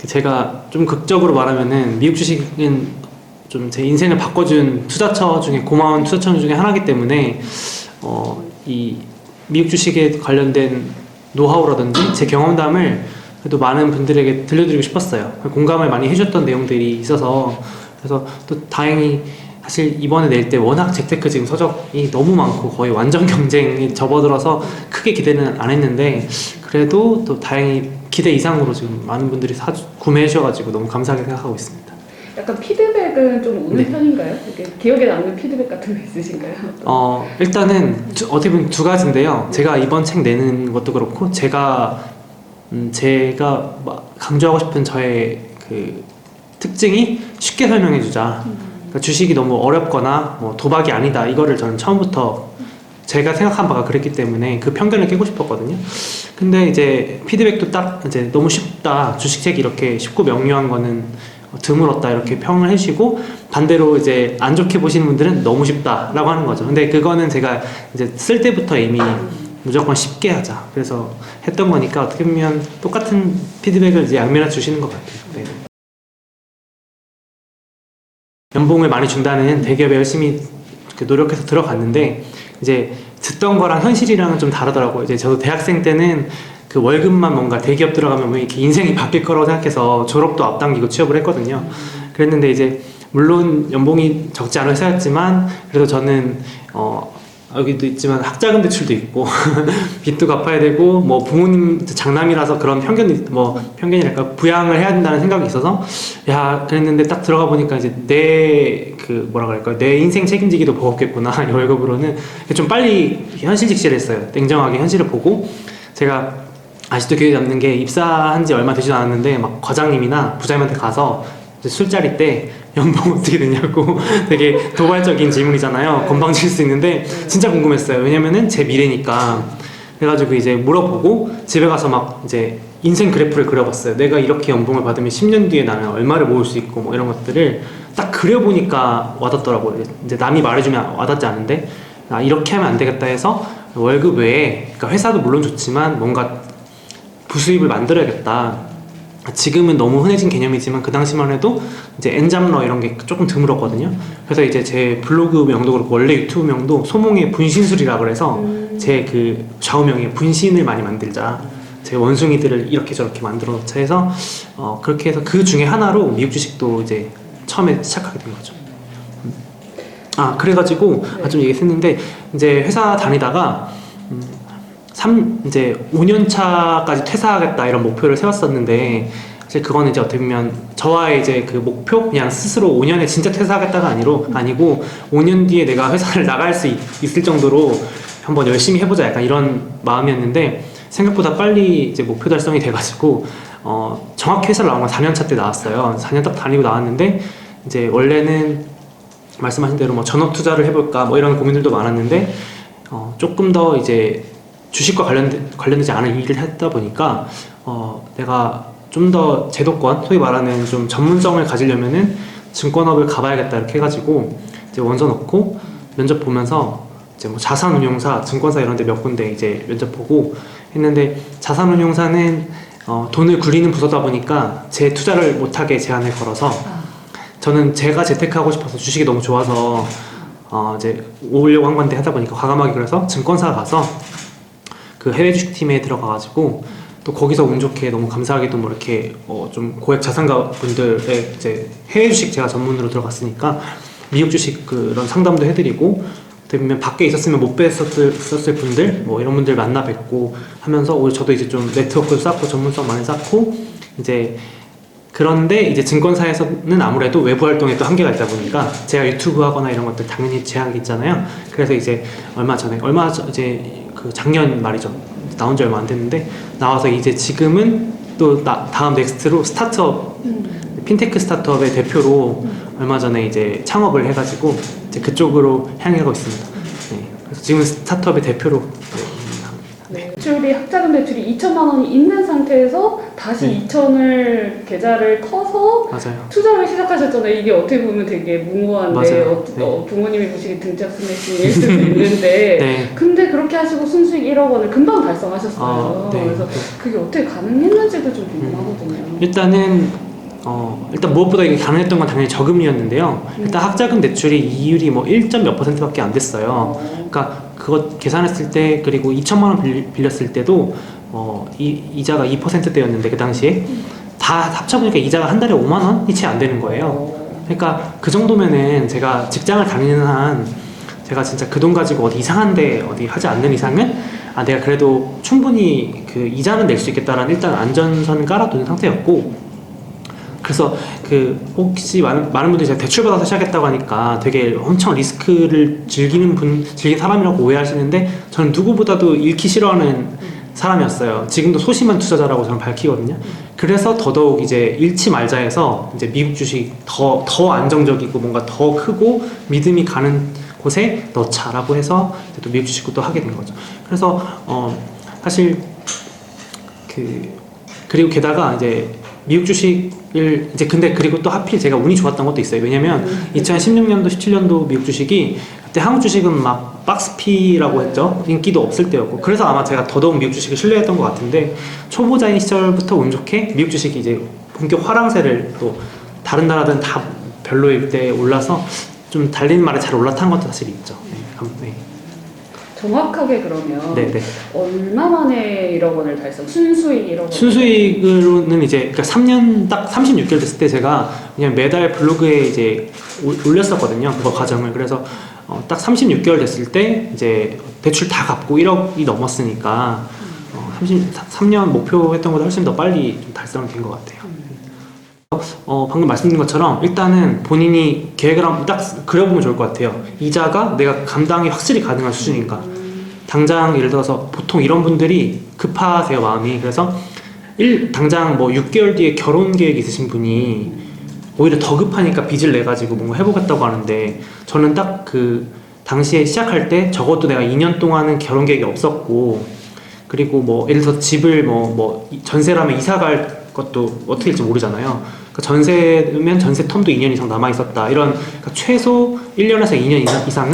제가 좀 극적으로 말하면은 미국 주식은 좀 제 인생을 바꿔준 투자처 중에 고마운 투자처 중에 하나이기 때문에 이 미국 주식에 관련된 노하우라든지 제 경험담을 그래도 많은 분들에게 들려드리고 싶었어요. 공감을 많이 해줬던 내용들이 있어서 그래서 또 다행히 사실 이번에 낼 때 워낙 재테크 지금 서적이 너무 많고 거의 완전 경쟁에 접어들어서 크게 기대는 안 했는데 그래도 또 다행히 기대 이상으로 지금 많은 분들이 구매해 주셔가지고 너무 감사하게 생각하고 있습니다. 약간 피드백은 좀 오는 네. 편인가요? 이렇게 기억에 남는 피드백 같은 거 있으신가요? 일단은 어떻게 보면 두 가지인데요. 제가 이번 책 내는 것도 그렇고 제가 강조하고 싶은 저의 그 특징이 쉽게 설명해주자. 그러니까 주식이 너무 어렵거나 뭐 도박이 아니다. 이거를 저는 처음부터 제가 생각한 바가 그랬기 때문에 그 편견을 깨고 싶었거든요. 근데 이제 피드백도 딱 이제 너무 쉽다. 주식책이 이렇게 쉽고 명료한 거는 드물었다. 이렇게 평을 해주시고 반대로 이제 안 좋게 보시는 분들은 너무 쉽다라고 하는 거죠. 근데 그거는 제가 이제 쓸 때부터 이미 무조건 쉽게 하자. 그래서 했던 거니까 어떻게 보면 똑같은 피드백을 이제 양면에 주시는 것 같아요. 네. 연봉을 많이 준다는 대기업에 열심히 노력해서 들어갔는데 이제 듣던 거랑 현실이랑은 좀 다르더라고요. 이제 저도 대학생 때는 그 월급만 뭔가 대기업 들어가면 뭐 이렇게 인생이 바뀔 거라고 생각해서 졸업도 앞당기고 취업을 했거든요. 그랬는데 이제 물론 연봉이 적지 않은 회사였지만 그래도 저는 여기도 있지만 학자금 대출도 있고 빚도 갚아야 되고 뭐 부모님 장남이라서 그런 편견이랄까 부양을 해야 된다는 생각이 있어서 야 그랬는데 딱 들어가 보니까 이제 내 인생 책임지기도 버겁겠구나 이 월급으로는 좀 빨리 현실 직시를 했어요. 냉정하게 현실을 보고 제가 아직도 기억에 남는 게 입사한 지 얼마 되지도 않았는데 막 과장님이나 부장님한테 가서 술자리 때 연봉 어떻게 되냐고 되게 도발적인 질문이잖아요. 건방질 수 있는데 진짜 궁금했어요. 왜냐면은 제 미래니까. 그래가지고 이제 물어보고 집에 가서 막 이제 인생 그래프를 그려봤어요. 내가 이렇게 연봉을 받으면 10년 뒤에 나는 얼마를 모을 수 있고 뭐 이런 것들을 딱 그려보니까 와닿더라고요. 이제 남이 말해주면 와닿지 않은데 이렇게 하면 안 되겠다 해서 월급 외에 그러니까 회사도 물론 좋지만 뭔가 부수입을 만들어야겠다. 지금은 너무 흔해진 개념이지만 그 당시만 해도 이제 엔잡러 이런 게 조금 드물었거든요. 그래서 이제 제 블로그 명도 그렇고 원래 유튜브 명도 소몽의 분신술이라 그래서 제 그 좌우명에 분신을 많이 만들자. 제 원숭이들을 이렇게 저렇게 만들어 놓자 해서 그렇게 해서 그 중에 하나로 미국 주식도 이제 처음에 시작하게 된 거죠. 그래가지고 좀 얘기했는데 이제 회사 다니다가 이제 5년 차까지 퇴사하겠다 이런 목표를 세웠었는데 사실 그거는 이제 어떻게 보면 저와의 이제 그 목표 그냥 스스로 5년에 진짜 퇴사하겠다가 아니고 5년 뒤에 내가 회사를 나갈 수 있을 정도로 한번 열심히 해보자 약간 이런 마음이었는데 생각보다 빨리 이제 목표 달성이 돼가지고 정확히 회사를 나온 건 4년 차 때 나왔어요. 4년 딱 다니고 나왔는데 이제 원래는 말씀하신 대로 뭐 전업 투자를 해볼까 뭐 이런 고민들도 많았는데 조금 더 이제 주식과 관련되지 않은 일을 했다 보니까 내가 좀 더 제도권, 소위 말하는 좀 전문성을 가지려면은 증권업을 가봐야겠다 이렇게 해가지고 이제 원서 넣고 면접 보면서 이제 뭐 자산운용사, 증권사 이런 데 몇 군데 이제 면접 보고 했는데 자산운용사는 돈을 굴리는 부서다 보니까 제 투자를 못하게 제한을 걸어서 저는 제가 재테크하고 싶어서 주식이 너무 좋아서 이제 오려고 한 건데 하다 보니까 과감하게 그래서 증권사 가서 그 해외 주식팀에 들어가가지고 또 거기서 운 좋게 너무 감사하게도 뭐 이렇게 좀 고액 자산가 분들의 이제 해외 주식 제가 전문으로 들어갔으니까 미국 주식 그런 상담도 해드리고 어떻게 보면 밖에 있었으면 못 뵀었을 분들 뭐 이런 분들 만나 뵙고 하면서 오히려 저도 이제 좀 네트워크도 쌓고 전문성 많이 쌓고 이제 그런데 이제 증권사에서는 아무래도 외부 활동에 또 한계가 있다 보니까 제가 유튜브 하거나 이런 것들 당연히 제약이 있잖아요. 그래서 이제 이제 그 작년 말이죠. 나온 지 얼마 안 됐는데 나와서 이제 지금은 또 다음 넥스트로 스타트업 핀테크 스타트업의 대표로 얼마 전에 이제 창업을 해가지고 이제 그쪽으로 향해 가고 있습니다. 네. 그래서 지금 스타트업의 대표로 네. 대출이 학자금 대출이 2천만 원이 있는 상태에서 다시 네. 2천을 계좌를 터서 맞아요. 투자를 시작하셨잖아요. 이게 어떻게 보면 되게 무모한데 맞아요. 네. 부모님이 보시기 등짝 스매싱일 수도 있는데 네. 근데 그렇게 하시고 순수익 1억 원을 금방 달성하셨어요. 네. 그래서 그게 어떻게 가능했는지도 좀 궁금하거든요. 일단 무엇보다 이게 가능했던 건 당연히 저금리였는데요. 일단 학자금 대출이 이율이 뭐 1점 몇 %밖에 안 됐어요. 그러니까 그거 계산했을 때 그리고 2천만 원 빌렸을 때도 이자가 2%대였는데 그 당시에 다 합쳐보니까 이자가 한 달에 5만 원이 채 안 되는 거예요. 그러니까 그 정도면은 제가 직장을 다니는 한 제가 진짜 그 돈 가지고 어디 이상한데 어디 하지 않는 이상은 내가 그래도 충분히 그 이자는 낼 수 있겠다라는 일단 안전선을 깔아두는 상태였고, 그래서 혹시 많은 분들이 제가 대출 받아서 시작했다고 하니까 되게 엄청 리스크를 즐기는 사람이라고 오해하시는데, 저는 누구보다도 잃기 싫어하는 사람이었어요. 지금도 소심한 투자자라고 저는 밝히거든요. 그래서 더더욱 이제 잃지 말자 해서 이제 미국 주식 더 안정적이고 뭔가 더 크고 믿음이 가는 곳에 넣자라고 해서 또 미국 주식도 하게 된 거죠. 그래서 사실 그리고 게다가 이제 미국 주식을 근데 그리고 또 하필 제가 운이 좋았던 것도 있어요. 왜냐면 2016년도 17년도 미국 주식이 그때 한국 주식은 막 박스피라고 했죠. 인기도 없을 때였고, 그래서 아마 제가 더더욱 미국 주식을 신뢰했던 것 같은데, 초보자인 시절부터 운 좋게 미국 주식이 이제 본격 화랑세를 또 다른 나라들은 다 별로일 때 올라서 좀 달리는 말에 잘 올라탄 것도 사실 있죠. 네. 정확하게 그러면 네네. 얼마 만에 1억 원을 달성? 순수익 1억 원? 순수익으로는 이제 그러니까 3년 딱 36개월 됐을 때 제가 그냥 매달 블로그에 이제 올렸었거든요. 그거 과정을. 그래서 딱 36개월 됐을 때 이제 대출 다 갚고 1억이 넘었으니까 3년 목표했던 것보다 훨씬 더 빨리 좀 달성이 된 것 같아요. 방금 말씀드린 것처럼 일단은 본인이 계획을 한번 딱 그려보면 좋을 것 같아요. 이자가 내가 감당이 확실히 가능한 수준인가. 당장 예를 들어서 보통 이런 분들이 급하세요, 마음이. 그래서 당장 뭐 6개월 뒤에 결혼 계획 있으신 분이 오히려 더 급하니까 빚을 내가지고 뭔가 해보겠다고 하는데, 저는 딱 그 당시에 시작할 때 적어도 내가 2년 동안은 결혼 계획이 없었고, 그리고 뭐 예를 들어서 집을 뭐 전세라면 이사 갈 것도 어떻게 될지 모르잖아요. 그러니까 전세면 전세 텀도 2년 이상 남아 있었다. 이런 그러니까 최소 1년에서 2년 이상은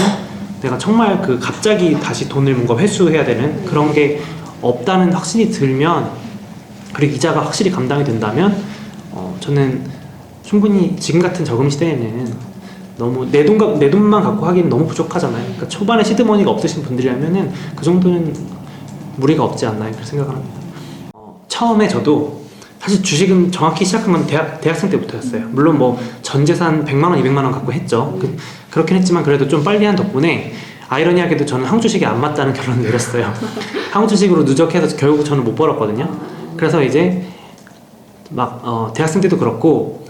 내가 정말 갑자기 다시 돈을 뭔가 회수해야 되는 그런 게 없다는 확신이 들면, 그리고 이자가 확실히 감당이 된다면 저는 충분히 지금 같은 저금 시대에는 너무 내 돈만 갖고 하기는 너무 부족하잖아요. 그러니까 초반에 시드머니가 없으신 분들이라면은 그 정도는 무리가 없지 않나 그렇게 생각을 합니다. 처음에 저도 사실 주식은 정확히 시작한 건 대학생 때부터였어요. 물론 뭐 전 재산 100만 원, 200만 원 갖고 했죠. 그렇긴 했지만 그래도 좀 빨리 한 덕분에 아이러니하게도 저는 한국 주식이 안 맞다는 결론을 내렸어요. 한국 주식으로 누적해서 결국 저는 못 벌었거든요. 그래서 이제 막 대학생 때도 그렇고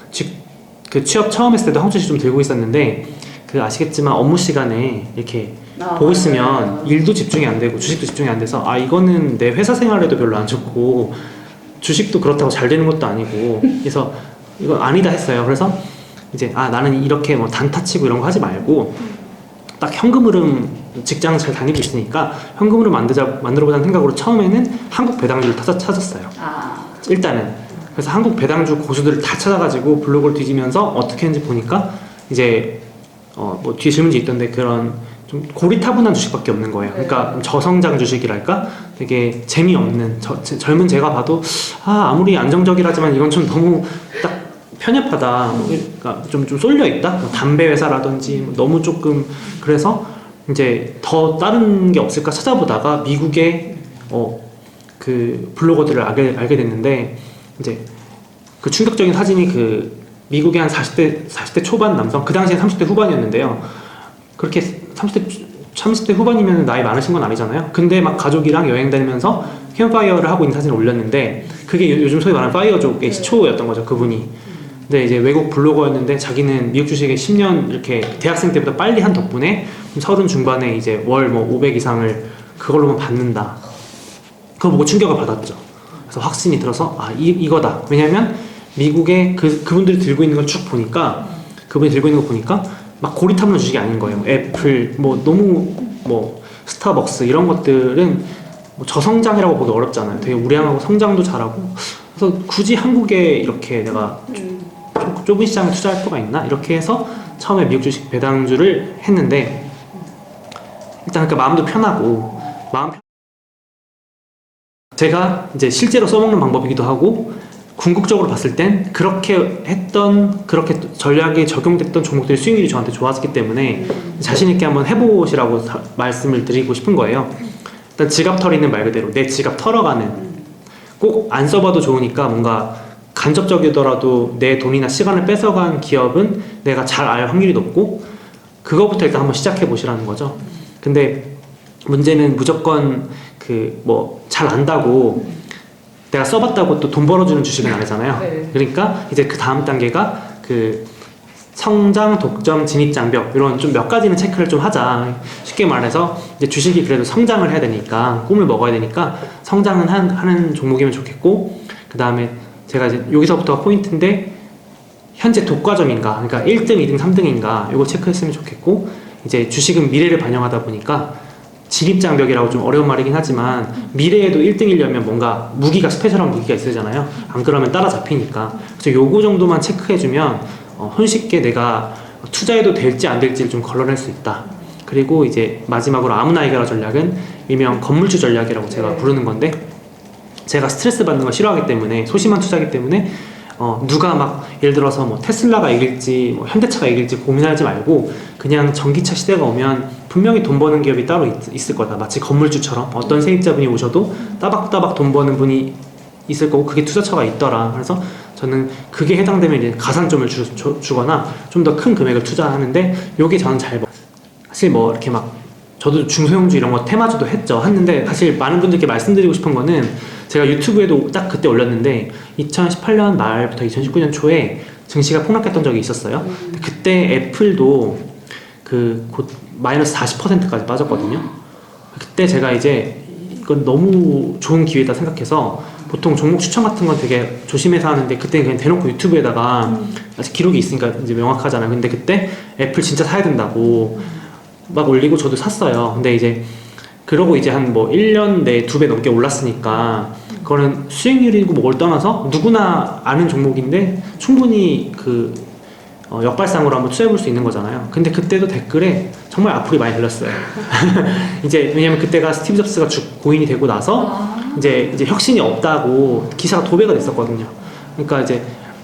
취업 처음 했을 때도 한국 주식 좀 들고 있었는데, 아시겠지만 업무 시간에 이렇게 보고 있으면 일도 집중이 안 되고 주식도 집중이 안 돼서 이거는 내 회사 생활에도 별로 안 좋고 주식도 그렇다고 잘 되는 것도 아니고, 그래서 이건 아니다 했어요. 그래서 이제 나는 이렇게 뭐 단타 치고 이런 거 하지 말고 딱 현금 흐름, 직장 잘 다니고 있으니까 현금 흐름 만들어보자는 생각으로 처음에는 한국 배당주를 찾았어요. 일단은. 그래서 한국 배당주 고수들을 다 찾아가지고 블로그를 뒤지면서 어떻게 했는지 보니까 이제 뭐 뒤에 질문지 있던데 그런 좀 고리타분한 주식밖에 없는 거예요. 그러니까 저성장 주식이랄까? 되게 재미없는, 젊은 제가 봐도 아무리 안정적이라지만 이건 좀 너무 딱 편협하다. 그러니까 좀 쏠려 있다. 뭐 담배 회사라든지 너무 조금. 그래서 이제 더 다른 게 없을까 찾아보다가 미국의 그 블로거들을 알게 됐는데, 이제 그 충격적인 사진이 미국의 한 40대 초반 남성, 그 당시엔 30대 후반이었는데요. 그렇게 30대 후반이면 나이 많으신 건 아니잖아요. 근데 막 가족이랑 여행 다니면서 캠파이어를 하고 있는 사진을 올렸는데, 그게 요즘 소위 말하는 파이어족의 시초였던 거죠, 그분이. 근데 이제 외국 블로거였는데 자기는 미국 주식에 10년 이렇게 대학생 때보다 빨리 한 덕분에 30 중반에 이제 월 뭐 500 이상을 그걸로만 받는다. 그거 보고 충격을 받았죠. 그래서 확신이 들어서 이거다. 왜냐면 미국의 그분들이 들고 있는 걸 쭉 보니까, 그분이 들고 있는 거 보니까 막 고리타분한 주식이 아닌 거예요. 애플, 뭐 너무 뭐 스타벅스 이런 것들은 뭐 저성장이라고 보기 어렵잖아요. 되게 우량하고 성장도 잘하고. 그래서 굳이 한국에 이렇게 내가 좁은 시장에 투자할 필요가 있나? 이렇게 해서 처음에 미국 주식 배당주를 했는데 일단 그러니까 마음도 편하고 제가 이제 실제로 써먹는 방법이기도 하고 궁극적으로 봤을 땐 그렇게 전략이 적용됐던 종목들이 수익률이 저한테 좋았기 때문에 자신 있게 한번 해보시라고 말씀을 드리고 싶은 거예요. 일단 지갑 털이는 말 그대로 내 지갑 털어가는, 꼭 안 써봐도 좋으니까 뭔가 간접적이더라도 내 돈이나 시간을 뺏어간 기업은 내가 잘 알 확률이 높고 그거부터 일단 한번 시작해 보시라는 거죠. 근데 문제는 무조건 잘 안다고 내가 써봤다고 또 돈 벌어주는 주식은 아니잖아요. 네. 그러니까 이제 그 다음 단계가 성장, 독점, 진입 장벽 이런 좀 몇 가지는 체크를 좀 하자. 쉽게 말해서 이제 주식이 그래도 성장을 해야 되니까 꿈을 먹어야 되니까 성장은 하는 종목이면 좋겠고, 그 다음에 제가 이제 여기서부터가 포인트인데 현재 독과점인가, 그러니까 1등, 2등, 3등인가 이거 체크했으면 좋겠고, 이제 주식은 미래를 반영하다 보니까 진입장벽이라고 좀 어려운 말이긴 하지만 미래에도 1등이려면 뭔가 무기가 스페셜한 무기가 있으잖아요. 안 그러면 따라잡히니까. 그래서 요거 정도만 체크해주면 손쉽게 내가 투자해도 될지 안 될지를 좀 걸러낼 수 있다. 그리고 이제 마지막으로 아무나 이겨라 전략은 일명 건물주 전략이라고 제가 부르는 건데, 제가 스트레스 받는 거 싫어하기 때문에, 소심한 투자기 때문에 누가 막 예를 들어서 뭐 테슬라가 이길지 뭐 현대차가 이길지 고민하지 말고 그냥 전기차 시대가 오면 분명히 돈 버는 기업이 따로 있을 거다. 마치 건물주처럼 어떤 세입자분이 오셔도 따박따박 돈 버는 분이 있을 거고 그게 투자처가 있더라. 그래서 저는 그게 해당되면 이제 가산점을 주거나 좀 더 큰 금액을 투자하는데, 요게 저는 사실 뭐 이렇게 막 저도 중소형주 이런 거 테마주도 했는데 사실 많은 분들께 말씀드리고 싶은 거는, 제가 유튜브에도 딱 그때 올렸는데 2018년 말부터 2019년 초에 증시가 폭락했던 적이 있었어요. 그때 애플도 곧 마이너스 40%까지 빠졌거든요. 그때 제가 이제 이건 너무 좋은 기회다 생각해서, 보통 종목 추천 같은 건 되게 조심해서 하는데 그때 그냥 대놓고 유튜브에다가 아직 기록이 있으니까 이제 명확하잖아요. 근데 그때 애플 진짜 사야 된다고 막 올리고 저도 샀어요. 근데 이제 그러고 이제 한 뭐 1년 내에 2배 넘게 올랐으니까 그거는 수익률이고 뭐를 떠나서 누구나 아는 종목인데 충분히 역발상으로 한번 투자해볼 수 있는 거잖아요. 근데 그때도 댓글에 정말 악플이 많이 달렸어요. 이제 왜냐면 그때가 스티브 잡스가 고인이 되고 나서 이제 혁신이 없다고 기사가 도배가 됐었거든요. 그러니까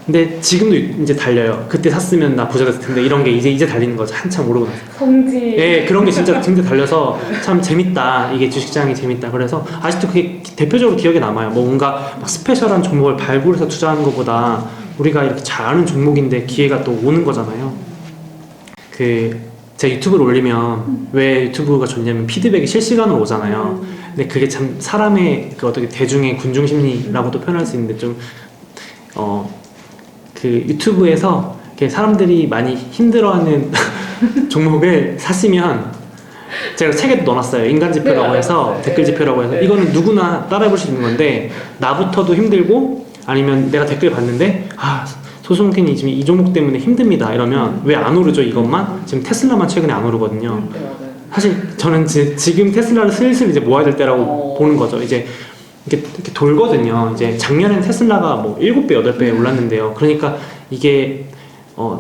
근데 지금도 이제 달려요. 그때 샀으면 나 부자 됐을 텐데, 이런 게 이제 달리는 거죠. 한참 오르고 나서. 성지. 예, 그런 게 진짜 달려서 참 재밌다. 이게 주식시장이 재밌다. 그래서 아직도 그게 대표적으로 기억에 남아요. 뭔가 막 스페셜한 종목을 발굴해서 투자하는 것보다 우리가 이렇게 잘 아는 종목인데 기회가 또 오는 거잖아요. 제가 유튜브를 올리면 왜 유튜브가 좋냐면 피드백이 실시간으로 오잖아요. 근데 그게 참 사람의 어떻게 대중의 군중 심리라고도 표현할 수 있는데, 좀 유튜브에서 이렇게 사람들이 많이 힘들어하는 종목을 사시면, 제가 책에도 넣어놨어요. 인간지표라고 해서, 댓글지표라고 해서, 이거는 누구나 따라해볼 수 있는 건데, 나부터도 힘들고 아니면 내가 댓글 봤는데 소송캔이 지금 이 종목 때문에 힘듭니다 이러면 왜 안 오르죠 이것만? 지금 테슬라만 최근에 안 오르거든요. 사실 저는 지금 테슬라를 슬슬 이제 모아야 될 때라고 보는 거죠. 이제 이렇게 돌거든요. 이제 작년엔 테슬라가 뭐 7배, 8배 올랐는데요. 그러니까 이게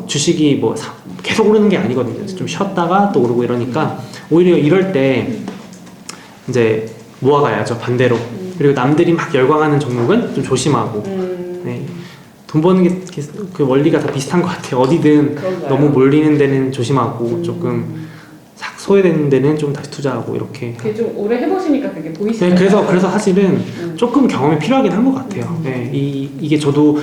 주식이 뭐 계속 오르는 게 아니거든요. 좀 쉬었다가 또 오르고 이러니까 오히려 이럴 때 이제 모아가야죠, 반대로. 그리고 남들이 막 열광하는 종목은 좀 조심하고. 네. 돈 버는 게 그 원리가 다 비슷한 것 같아요. 어디든 그런가요? 너무 몰리는 데는 조심하고 조금 싹 소외되는 데는 좀 다시 투자하고 이렇게. 그게 좀 오래 해보시니까 그게 보이시죠? 네, 그래서 사실은 조금 경험이 필요하긴 한 것 같아요. 네, 이게 저도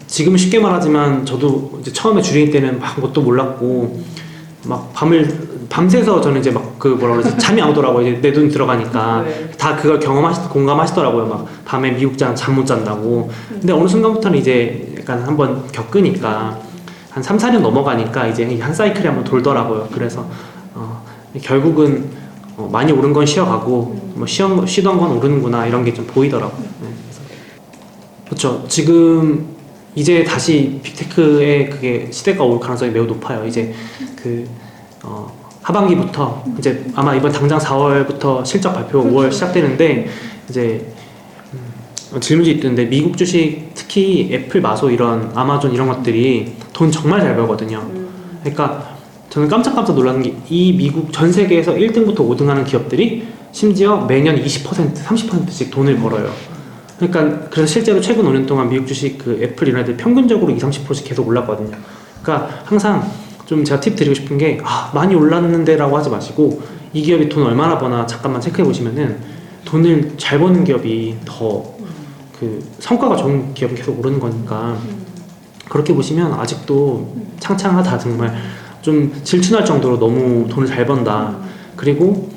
지금은 쉽게 말하지만 저도 이제 처음에 주린 때는 막 뭣도 몰랐고 막 밤새서 저는 이제 막 뭐라 그러지, 잠이 안 오더라고요. 이제 내 돈 들어가니까. 네. 다 그걸 공감하시더라고요. 막 밤에 미국장 잠 못 잔다고. 근데 어느 순간부터는 이제 약간 한번 겪으니까 한 3, 4년 넘어가니까 이제 한 사이클이 한번 돌더라고요. 그래서 결국은 많이 오른 건 쉬어가고 뭐 쉬던 건 오르는구나 이런 게 좀 보이더라고요. 네, 그렇죠. 지금 이제 다시 빅테크의 그게 시대가 올 가능성이 매우 높아요. 이제 하반기부터 이제 아마 이번 당장 4월부터 실적 발표 5월 시작되는데 이제 질문이 있던데 미국 주식 특히 애플, 마소 이런 아마존 이런 것들이 돈 정말 잘 벌거든요. 그러니까 저는 깜짝깜짝 놀라는 게 이 미국 전 세계에서 1등부터 5등 하는 기업들이 심지어 매년 20%, 30%씩 돈을 벌어요. 그러니까 그래서 실제로 최근 5년 동안 미국 주식 그 애플 이런 애들 평균적으로 20-30%씩 계속 올랐거든요. 그러니까 항상 좀 제가 팁 드리고 싶은 게 많이 올랐는데 라고 하지 마시고 이 기업이 돈 얼마나 버나 잠깐만 체크해 보시면은 돈을 잘 버는 기업이 더 그 성과가 좋은 기업은 계속 오르는 거니까 그렇게 보시면 아직도 창창하다. 정말 좀 질투날 정도로 너무 돈을 잘 번다. 그리고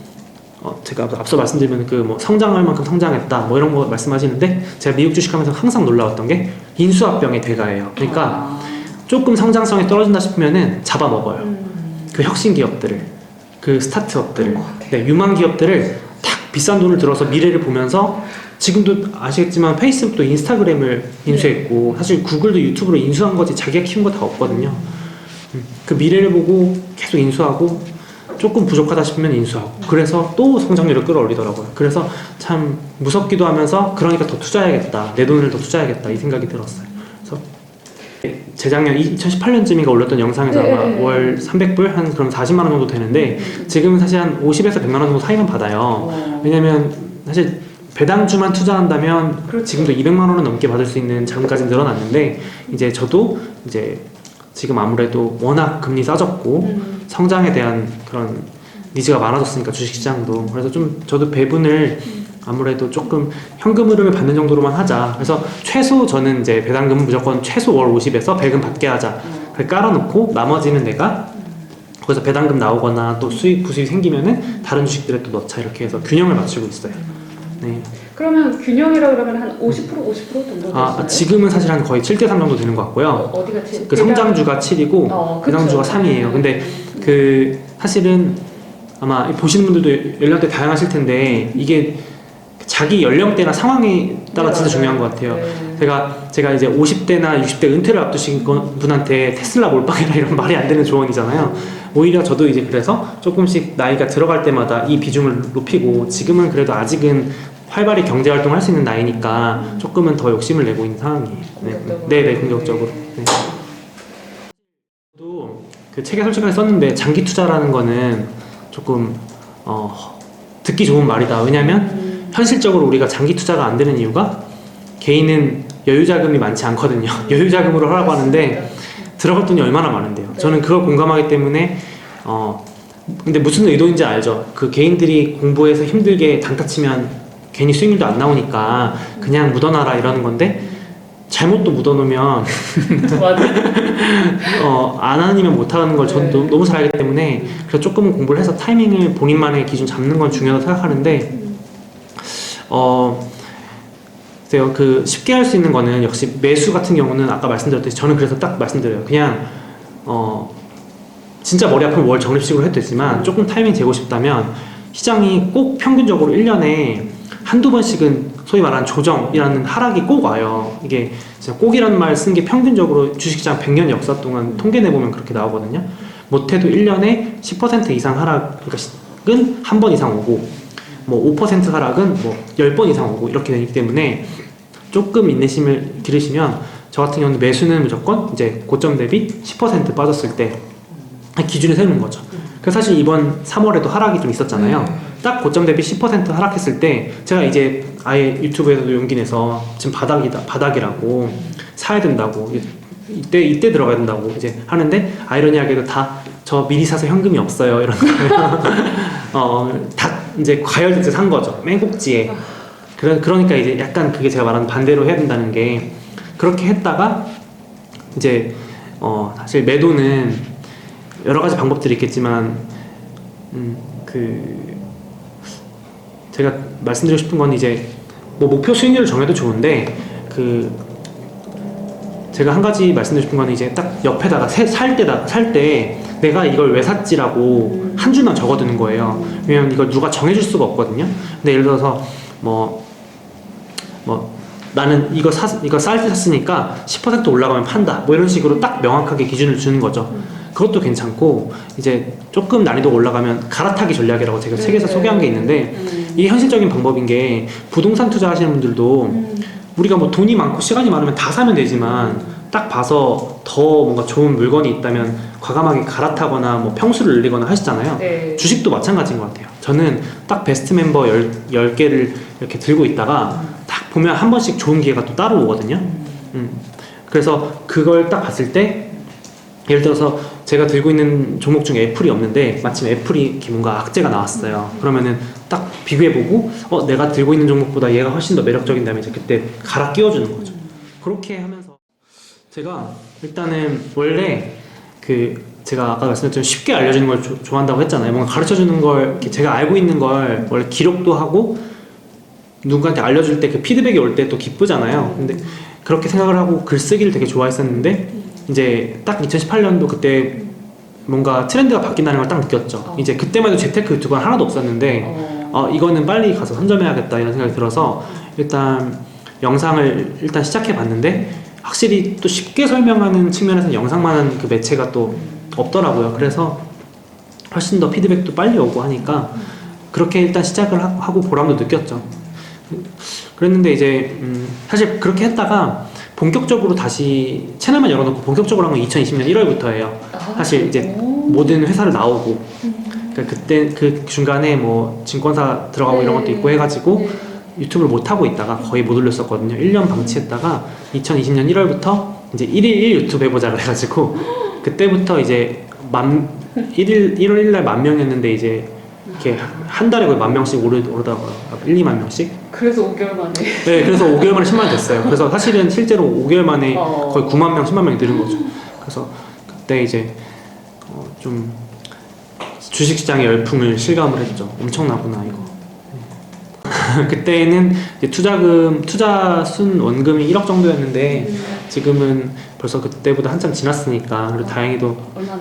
제가 앞서 말씀드리면 그 뭐 성장할 만큼 성장했다 뭐 이런 거 말씀하시는데 제가 미국 주식하면서 항상 놀라웠던 게 인수합병의 대가예요. 그러니까 조금 성장성이 떨어진다 싶으면은 잡아먹어요. 그 혁신 기업들을, 그 스타트업들을, 네, 유망 기업들을 탁 비싼 돈을 들어서 미래를 보면서 지금도 아시겠지만 페이스북도 인스타그램을 인수했고 사실 구글도 유튜브로 인수한 거지 자기가 키운 거 다 없거든요. 그 미래를 보고 계속 인수하고 조금 부족하다 싶으면 인수하고 그래서 또 성장률을 끌어올리더라고요. 그래서 참 무섭기도 하면서 그러니까 더 투자해야겠다, 내 돈을 더 투자해야겠다 이 생각이 들었어요. 그래서 재작년 2018년쯤인가 올렸던 영상에서 아마 월 300불 한 그럼 40만 원 정도 되는데 지금은 사실 한 50에서 100만 원 정도 사이면 받아요. 왜냐면 사실 배당주만 투자한다면 지금도 200만 원은 넘게 받을 수 있는 자금까지 늘어났는데 이제 저도 이제 지금 아무래도 워낙 금리 싸졌고 성장에 대한 그런 니즈가 많아졌으니까 주식시장도 그래서 좀 저도 배분을 아무래도 조금 현금 흐름을 받는 정도로만 하자. 그래서 최소 저는 이제 배당금은 무조건 최소 월 50에서 100은 받게 하자. 그렇게 깔아놓고 나머지는 내가 거기서 배당금 나오거나 또 수익 부수익 생기면은 다른 주식들에 또 넣자 이렇게 해서 균형을 맞추고 있어요. 네. 그러면 균형이라 그러면 한 50% 정도 되시나요? 지금은 사실 한 거의 7대3 정도 되는 것 같고요. 어디가 7? 그 성장주가 7이고 배당주가 3이에요. 근데 그 사실은 아마 보시는 분들도 연령대 다양하실 텐데 이게 자기 연령대나 상황에 따라 진짜 중요한 것 같아요. 제가 이제 50대나 60대 은퇴를 앞두신 분한테 테슬라 몰빵이라 이런 말이 안 되는 조언이잖아요. 오히려 저도 이제 그래서 조금씩 나이가 들어갈 때마다 이 비중을 높이고 지금은 그래도 아직은 활발히 경제 활동을 할 수 있는 나이니까 조금은 더 욕심을 내고 있는 상황이에요. 네, 공격적으로. 네. 저도 그 책에 솔직하게 썼는데 장기 투자라는 거는 조금 듣기 좋은 말이다. 왜냐면 현실적으로 우리가 장기 투자가 안 되는 이유가 개인은 여유 자금이 많지 않거든요. 여유 자금으로 하라고 하는데 들어갈 돈이 얼마나 많은데요. 저는 그걸 공감하기 때문에 근데 무슨 의도인지 알죠. 그 개인들이 공부해서 힘들게 단타 치면 괜히 수익률도 안 나오니까 그냥 묻어놔라 이러는 건데 잘못 또 묻어놓으면 안 하면 못하는 걸 저는 너무 잘 알기 때문에 그래서 조금은 공부를 해서 타이밍을 본인만의 기준 잡는 건 중요하다고 생각하는데 글쎄요, 그 쉽게 할 수 있는 거는 역시 매수 같은 경우는 아까 말씀드렸듯이 저는 그래서 딱 말씀드려요. 그냥 진짜 머리 아프면 월 적립식으로 해도 되지만 조금 타이밍 재고 싶다면 시장이 꼭 평균적으로 1년에 한두 번씩은 소위 말하는 조정이라는 하락이 꼭 와요. 이게 진짜 꼭이라는 말 쓴 게 평균적으로 주식시장 100년 역사 동안 통계 내보면 그렇게 나오거든요. 못해도 1년에 10% 이상 하락은 한 번 이상 오고 뭐 5% 하락은 뭐 10번 이상 오고 이렇게 되기 때문에 조금 인내심을 기르시면 저 같은 경우는 매수는 무조건 이제 고점 대비 10% 빠졌을 때 기준을 세우는 거죠. 그래서 사실 이번 3월에도 하락이 좀 있었잖아요. 딱 고점 대비 10% 하락했을 때 제가 이제 아예 유튜브에서도 용기 내서 지금 바닥이라고 사야 된다고 이때 들어가야 된다고 이제 하는데 아이러니하게도 다 저 미리 사서 현금이 없어요 이런 거예요. 다 이제 과열돼서 산 거죠. 맨꼭지에. 그러니까 이제 약간 그게 제가 말하는 반대로 해야 된다는 게 그렇게 했다가 이제 사실 매도는 여러 가지 방법들이 있겠지만 제가 말씀드리고 싶은 건 이제 뭐 목표 수익률을 정해도 좋은데 제가 한 가지 말씀드리고 싶은 건 이제 딱 옆에다가 살 때 내가 이걸 왜 샀지라고 한 줄만 적어두는 거예요. 왜냐면 이걸 누가 정해줄 수가 없거든요. 근데 예를 들어서 뭐 나는 이거 쌀 때 샀으니까 10% 올라가면 판다 뭐 이런 식으로 딱 명확하게 기준을 주는 거죠. 그것도 괜찮고 이제 조금 난이도가 올라가면 갈아타기 전략이라고 제가 책에서 소개한 게 있는데 이게 현실적인 방법인 게 부동산 투자하시는 분들도 우리가 뭐 돈이 많고 시간이 많으면 다 사면 되지만 딱 봐서 더 뭔가 좋은 물건이 있다면 과감하게 갈아타거나 뭐 평수를 늘리거나 하시잖아요. 네. 주식도 마찬가지인 것 같아요. 저는 딱 베스트 멤버 10개를 이렇게 들고 있다가 딱 보면 한 번씩 좋은 기회가 또 따로 오거든요. 그래서 그걸 딱 봤을 때 예를 들어서 제가 들고 있는 종목 중에 애플이 없는데 마침 애플이 이렇게 뭔가 악재가 나왔어요. 그러면은 딱 비교해보고 내가 들고 있는 종목보다 얘가 훨씬 더 매력적인다면 이제 그때 갈아 끼워주는 거죠. 그렇게 하면서 제가 일단은 원래 제가 아까 말씀드렸지만 쉽게 알려주는 걸 좋아한다고 했잖아요. 뭔가 가르쳐주는 걸 이렇게 제가 알고 있는 걸 원래 기록도 하고 누군가한테 알려줄 때 그 피드백이 올 때 또 기쁘잖아요. 근데 그렇게 생각을 하고 글쓰기를 되게 좋아했었는데 이제 딱 2018년도 그때 뭔가 트렌드가 바뀐다는 걸 딱 느꼈죠. 이제 그때만 해도 재테크 유튜브가 하나도 없었는데 이거는 빨리 가서 선점해야겠다 이런 생각이 들어서 일단 영상을 일단 시작해 봤는데 확실히 또 쉽게 설명하는 측면에서는 영상만한 그 매체가 또 없더라고요. 그래서 훨씬 더 피드백도 빨리 오고 하니까 그렇게 일단 시작을 하고 보람도 느꼈죠. 그랬는데 이제 사실 그렇게 했다가 본격적으로 다시 채널만 열어놓고 본격적으로 한 건 2020년 1월부터예요. 사실 이제 모든 회사를 나오고 그러니까 그때 그 중간에 뭐 증권사 들어가고 이런 것도 있고 해가지고 유튜브를 못 하고 있다가 거의 못 올렸었거든요. 1년 방치했다가 2020년 1월부터 이제 1일 1 유튜브 해보자 그래가지고 그때부터 이제 1월 1일 날 10,000명이었는데 이제 이렇게 한 달에 거의 10,000명씩 오르다가 1, 2만 명씩. 그래서 5개월 만에. 네, 그래서 5개월 만에 10만 됐어요. 그래서 사실은 실제로 5개월 만에 거의 9만 명, 10만 명이 늘은 거죠. 그래서 그때 이제 좀 주식시장의 열풍을 실감을 했죠. 엄청나구나 이거. 그때는 이제 투자 순 원금이 1억 정도였는데 지금은 벌써 그때보다 한참 지났으니까 그리고 다행히도 얼마나?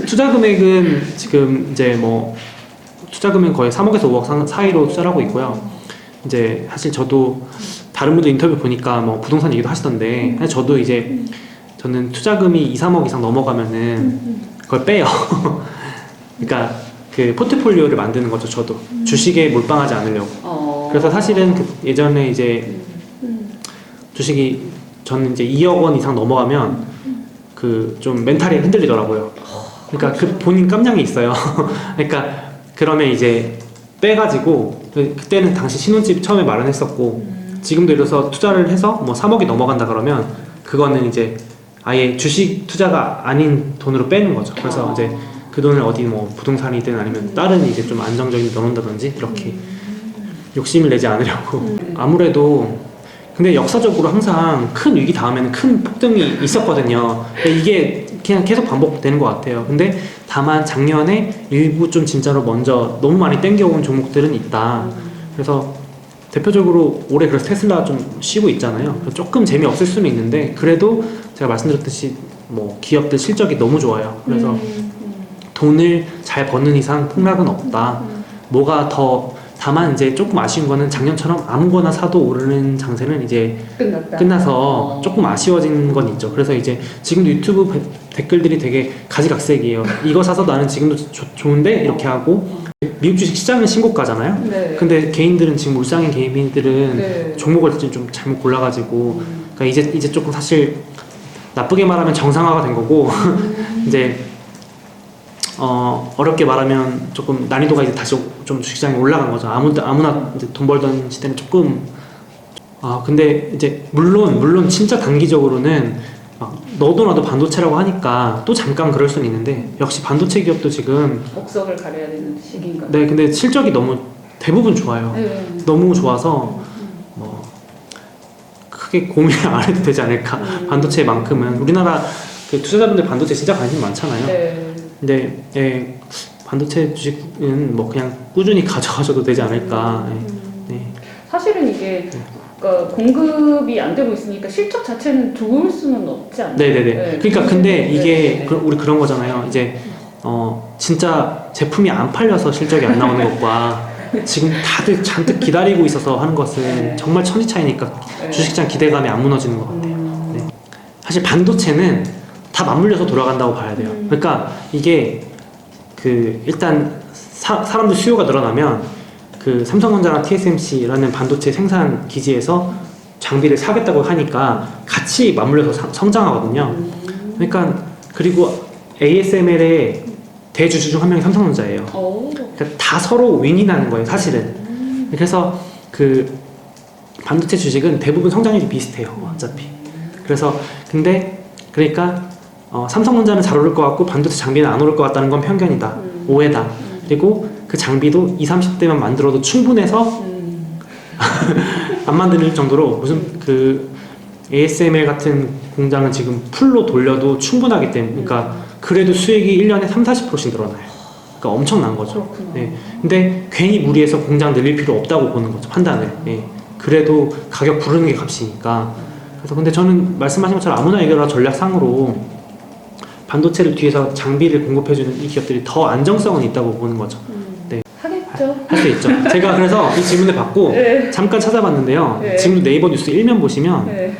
투자 금액은 지금 이제 뭐 투자 금액은 거의 3억에서 5억 사이로 투자를 하고 있고요. 이제 사실 저도 다른 분들 인터뷰 보니까 뭐 부동산 얘기도 하시던데 사실 저도 이제 저는 투자금이 2, 3억 이상 넘어가면은 그걸 빼요. 그러니까 그 포트폴리오를 만드는 거죠. 저도 주식에 몰빵하지 않으려고. 그래서 사실은 예전에 이제 주식이 저는 이제 2억 원 이상 넘어가면 그 좀 멘탈이 흔들리더라고요. 그러니까 그 본인 깜냥이 있어요. 그러니까 그러면 이제 빼가지고 그때는 당시 신혼집 처음에 마련했었고 지금도 예를 들어서 투자를 해서 뭐 3억이 넘어간다 그러면 그거는 이제 아예 주식 투자가 아닌 돈으로 빼는 거죠. 그래서 이제 그 돈을 어디 뭐 부동산이든 아니면 다른 이제 좀 안정적인 데 넣는다든지 이렇게 욕심을 내지 않으려고. 아무래도 근데 역사적으로 항상 큰 위기 다음에는 큰 폭등이 있었거든요. 이게 그냥 계속 반복되는 것 같아요. 근데 다만 작년에 일부 좀 진짜로 먼저 너무 많이 땡겨온 종목들은 있다. 그래서 대표적으로 올해 그래서 테슬라 좀 쉬고 있잖아요. 조금 재미없을 수는 있는데 그래도 제가 말씀드렸듯이 뭐 기업들 실적이 너무 좋아요. 그래서 돈을 잘 버는 이상 폭락은 없다. 뭐가 더 다만 이제 조금 아쉬운 거는 작년처럼 아무거나 사도 오르는 장세는 이제 끝나서 조금 아쉬워진 건 있죠. 그래서 이제 지금도 유튜브 댓글들이 되게 가지각색이에요. 이거 사서 나는 지금도 좋은데 이렇게 하고 미국 주식 시장은 신고가잖아요. 네. 근데 개인들은 지금 울상인 개인들은 네. 종목을 좀 잘못 골라가지고 그러니까 이제 조금 사실 나쁘게 말하면 정상화가 된 거고 이제 어렵게 말하면 조금 난이도가 이제 다시 좀 주식시장에 올라간 거죠. 아무나 이제 돈 벌던 시대는 조금 근데 이제 물론 진짜 단기적으로는 막 너도 나도 반도체라고 하니까 또 잠깐 그럴 수는 있는데 역시 반도체 기업도 지금 목석을 가려야 되는 시기인가요? 네, 근데 실적이 너무 대부분 좋아요. 네. 너무 좋아서 뭐 크게 고민을 안 해도 되지 않을까. 반도체만큼은 우리나라 그 투자자분들 반도체 진짜 관심 많잖아요. 네. 근데 반도체 주식은 뭐 그냥 꾸준히 가져가셔도 되지 않을까. 네. 사실은 이게 그러니까 공급이 안 되고 있으니까 실적 자체는 좋을 수는 없지 않나요? 네네네. 네. 그러니까 근데 이게 네. 우리 그런 거잖아요. 이제 진짜 제품이 안 팔려서 실적이 안 나오는 것과 지금 다들 잔뜩 기다리고 있어서 하는 것은 네. 정말 천지 차이니까 네. 주식시장 기대감이 안 무너지는 것 같아요. 네. 사실 반도체는 다 맞물려서 돌아간다고 봐야 돼요. 그러니까 이게 그 일단 사람들 수요가 늘어나면 그 삼성전자나 TSMC라는 반도체 생산 기지에서 장비를 사겠다고 하니까 같이 맞물려서 성장하거든요. 그러니까 그리고 ASML의 대주주 중 한 명이 삼성전자예요. 그러니까 다 서로 윈윈하는 거예요, 사실은. 그래서 그 반도체 주식은 대부분 성장률이 비슷해요, 어차피. 그래서 근데 그러니까 삼성전자는 잘 오를 것 같고 반도체 장비는 안 오를 것 같다는 건 편견이다, 오해다. 그리고 그 장비도 20, 30대만 만들어도 충분해서 안 만들 정도로 무슨 그 ASML 같은 공장은 지금 풀로 돌려도 충분하기 때문에 그러니까 그래도 수익이 1년에 30-40%씩 늘어나요. 그러니까 엄청난 거죠. 네. 근데 괜히 무리해서 공장 늘릴 필요 없다고 보는 거죠, 판단을. 예. 그래도 가격 부르는 게 값이니까. 그래서 근데 저는 말씀하신 것처럼 아무나 이겨라 전략상으로 반도체를 뒤에서 장비를 공급해주는 이 기업들이 더 안정성은 있다고 보는 거죠. 네. 하겠죠. 할 수 있죠. 제가 그래서 이 질문을 받고 네. 잠깐 찾아봤는데요. 네. 지금 네이버 뉴스 1면 보시면 네.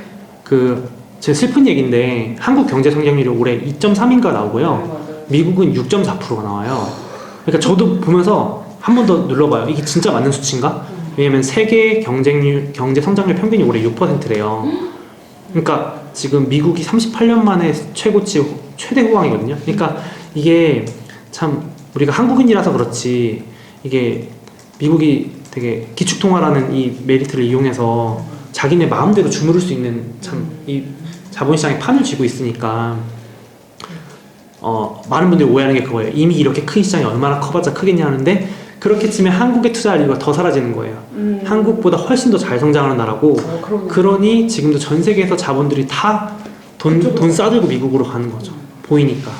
제 슬픈 얘기인데 한국 경제 성장률이 올해 2.3인가 나오고요. 맞아요. 미국은 6.4%가 나와요. 그러니까 저도 보면서 한 번 더 눌러봐요. 이게 진짜 맞는 수치인가? 왜냐면 세계 경제 성장률 평균이 올해 6%래요. 그러니까 지금 미국이 38년 만에 최고치 최대 호황이거든요. 그러니까 이게 참 우리가 한국인이라서 그렇지 이게 미국이 되게 기축통화라는 이 메리트를 이용해서 자기네 마음대로 주무를 수 있는 참 이 자본시장에 판을 쥐고 있으니까 많은 분들이 오해하는 게 그거예요. 이미 이렇게 큰 시장이 얼마나 커봤자 크겠냐 하는데 그렇게 치면 한국에 투자할 이유가 더 사라지는 거예요. 한국보다 훨씬 더 잘 성장하는 나라고 그러니 지금도 전 세계에서 자본들이 다 돈 싸들고 미국으로 가는 거죠. 보이니까.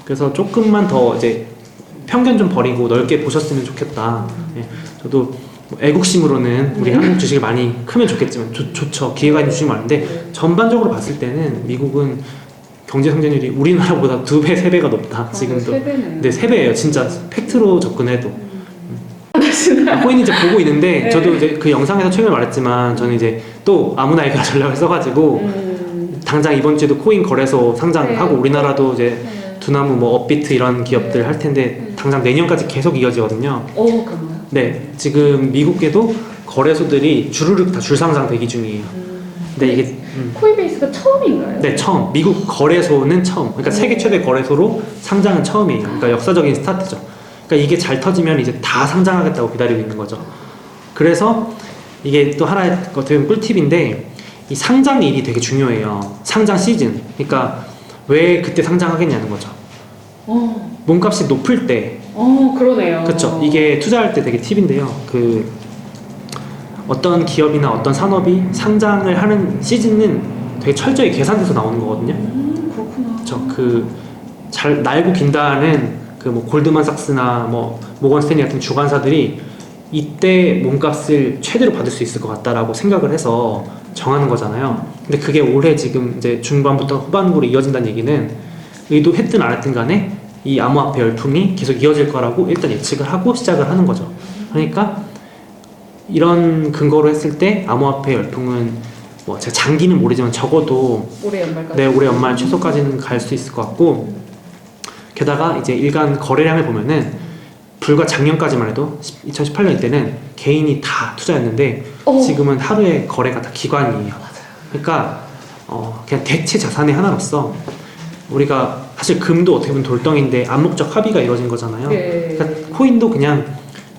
그래서 조금만 더 이제 편견 좀 버리고 넓게 보셨으면 좋겠다. 예, 저도 뭐 애국심으로는 우리 한국 주식이 많이 크면 좋겠지만 좋죠. 기회가 있는 주식이 많은데 전반적으로 봤을 때는 미국은 경제 성장률이 우리나라보다 2배, 3배가 높다. 지금도. 3배네. 네, 3배예요. 진짜 팩트로 접근해도. 코인 이제 보고 있는데 네. 저도 이제 그 영상에서 최근에 말했지만 저는 이제 또 아무나 이거 전략을 써가지고 당장 이번 주에도 코인 거래소 상장하고 네. 우리나라도 이제 두나무 뭐 업비트 이런 기업들 할 텐데 당장 내년까지 계속 이어지거든요. 그런가요? 네, 지금 미국에도 거래소들이 주르륵 다 줄상장 대기 중이에요. 근데 이게 코인베이스가 처음인가요? 네, 처음. 미국 거래소는 처음. 그러니까 세계 최대 거래소로 상장은 처음이에요. 그러니까 역사적인 스타트죠. 그러니까 이게 잘 터지면 이제 다 상장하겠다고 기다리고 있는 거죠. 그래서 이게 또 하나의 어떻게 보면 꿀팁인데 이 상장일이 되게 중요해요. 상장 시즌. 그러니까 왜 그때 상장하겠냐는 거죠. 몸값이 높을 때. 그러네요. 그렇죠. 이게 투자할 때 되게 팁인데요. 그 어떤 기업이나 어떤 산업이 상장을 하는 시즌은 되게 철저히 계산돼서 나오는 거거든요. 그렇구나. 그렇죠. 그 잘 날고 긴다는 그 뭐 골드만삭스나 뭐 모건 스탠리 같은 주관사들이 이때 몸값을 최대로 받을 수 있을 것 같다라고 생각을 해서 정하는 거잖아요. 근데 그게 올해 지금 이제 중반부터 후반부로 이어진다는 얘기는 의도했든 안 했든 간에 이 암호화폐 열풍이 계속 이어질 거라고 일단 예측을 하고 시작을 하는 거죠. 그러니까 이런 근거로 했을 때 암호화폐 열풍은 뭐 제가 장기는 모르지만 적어도 올해 연말까지. 네, 올해 연말 최소까지는 갈 수 있을 것 같고 게다가 이제 일간 거래량을 보면은 불과 작년까지만 해도 2018년 때는 개인이 다 투자했는데 지금은 하루에 거래가 다 기관이에요. 그러니까 그냥 대체 자산의 하나로서 우리가 사실 금도 어떻게 보면 돌덩인데 암묵적 합의가 이루어진 거잖아요. 네. 그러니까 코인도 그냥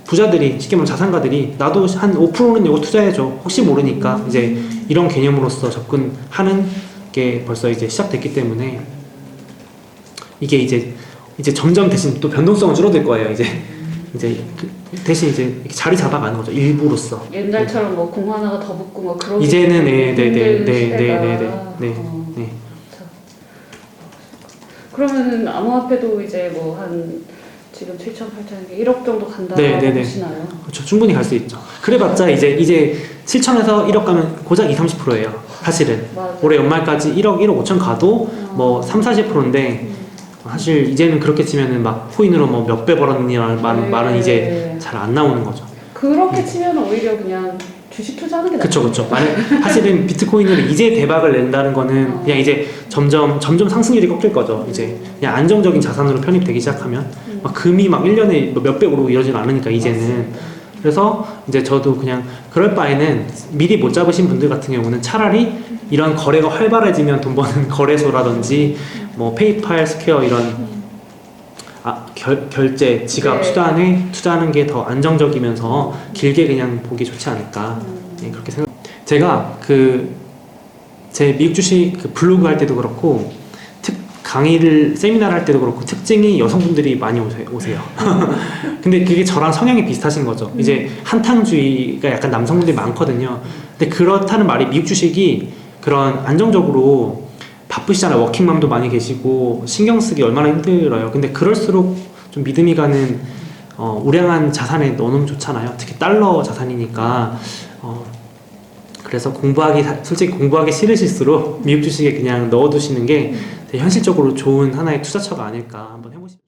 부자들이 쉽게 말하면 자산가들이 나도 한 5%는 이거 투자해줘 혹시 모르니까 이제 이런 개념으로서 접근하는 게 벌써 이제 시작됐기 때문에 이게 이제 점점 대신 또 변동성은 줄어들 거예요. 이제 대신 이제 이렇게 자리 잡아가는 거죠. 일부로서. 옛날처럼 뭐 공 하나가 더 붙고 뭐 그런. 이제는 네. 그러면은 암호화폐도 이제 뭐 한 지금 7천, 8천, 1억 정도 간다고 보시나요? 그렇죠. 충분히 갈 수 있죠. 그래봤자 이제 7천에서 1억 가면 고작 20-30%예요. 사실은. 맞아요. 올해 연말까지 1억 5천 가도 뭐 30-40%인데 사실 이제는 그렇게 치면은 막 코인으로 뭐 몇 배 벌었느냐는 말은 이제 잘 안 나오는 거죠. 그렇게 치면 오히려 그냥 주식 투자하는 게 낫죠. 그쵸. 사실은 비트코인으로 이제 대박을 낸다는 거는 그냥 이제 점점 상승률이 꺾일 거죠. 이제 그냥 안정적인 자산으로 편입되기 시작하면 막 금이 막 1년에 몇백 오르고 이러진 않으니까 이제는. 맞습니다. 그래서 이제 저도 그냥 그럴 바에는 미리 못 잡으신 분들 같은 경우는 차라리 이런 거래가 활발해지면 돈 버는 거래소라든지 뭐 페이팔, 스퀘어 이런 결제, 지갑 네. 수단에 투자하는 게 더 안정적이면서 길게 그냥 보기 좋지 않을까. 네, 그렇게 생각. 제가 제 미국 주식 블로그 할 때도 그렇고 강의를 세미나를 할 때도 그렇고 특징이 여성분들이 많이 오세요. 근데 그게 저랑 성향이 비슷하신 거죠. 이제 한탕주의가 약간 남성분들이 많거든요. 근데 그렇다는 말이 미국 주식이 그런 안정적으로 바쁘시잖아요. 워킹맘도 많이 계시고 신경 쓰기 얼마나 힘들어요. 근데 그럴수록 좀 믿음이 가는 우량한 자산에 넣어놓으면 좋잖아요. 특히 달러 자산이니까. 그래서 솔직히 공부하기 싫으실수록 미국 주식에 그냥 넣어두시는 게 되게 현실적으로 좋은 하나의 투자처가 아닐까 한번 해보시죠.